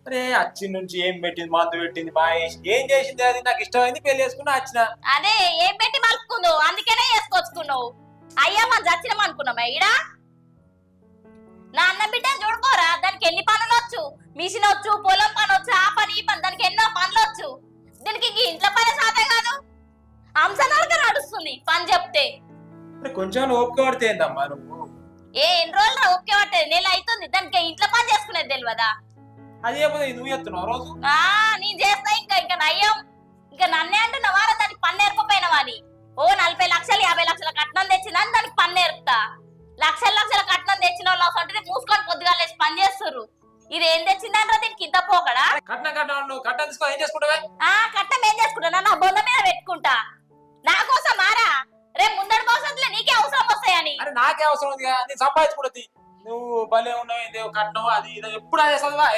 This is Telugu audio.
అరే అచ్చి నుంచి ఏం పెట్టింది, మందు పెట్టింది, ఏం చేసింది, అది నాకు ఇష్టమైంది, పెళ్లి చేసుకున్నా వచ్చిన. అదే ఏం పెట్టి మలుపుకుందావు, అందుకనే చేసుకొచ్చుకున్నావు. అయ్యా మనం చచ్చినాం అనుకున్నామా ఈడ? నా అన్న బిడ్డ చూడుకోరా, దానికి ఎన్ని పనులు వచ్చు. మిషన్ వచ్చు, పొలం పని వచ్చు, ఆ పని ఈ పని, దానికి ఎన్నో పనులు వచ్చు. దీనికి ఇంట్లో పని సాధే కాదు, అంశనాలుగా నడుస్తుంది పని చెప్తే. కొంచెం ఓపిక పడితే ఏందమ్మా నువ్వు? ఎన్ని రోజులు ఓకే పట్టేది, నెల అవుతుంది. దానికి ఇంట్లో పని చేసుకునేది తెలియదా? అది చెప్పదు నువ్వు చెప్తున్నావు రోజు. నేను చేస్తా. ఇంకా నయ్యం, ఇంకా నన్నే అంటున్నావా దానికి పని నేర్పపోయినవా అని? ఓ 40 లక్షలు 50 లక్షల కట్నం తెచ్చిందా దానికి పని నేర్పుతా. లక్షల కట్నం తెచ్చిన వాళ్ళు అంటే మూసుకొని పొద్దుగా లేచి పని చేస్తుర్రు. ఇది ఏం తెచ్చిందంటే దీనికి ఇంత పోకడా? కట్నం తీసుకో, ఏం చేసుకుంటావే? కట్నం ఏం చేసుకుంటా? నా బొంద మీద పెట్టుకుంటా. నా కోసం మారా, రేపు ముందడి భవిష్యత్తులో నీకే అవసరం వస్తాయని. అరే నాకే అవసరం ఉంది, నేను సంపాదించుకుంటుంది. నువ్వు భలే ఉన్నావు, కట్నం అది ఎప్పుడు అదే చదివా?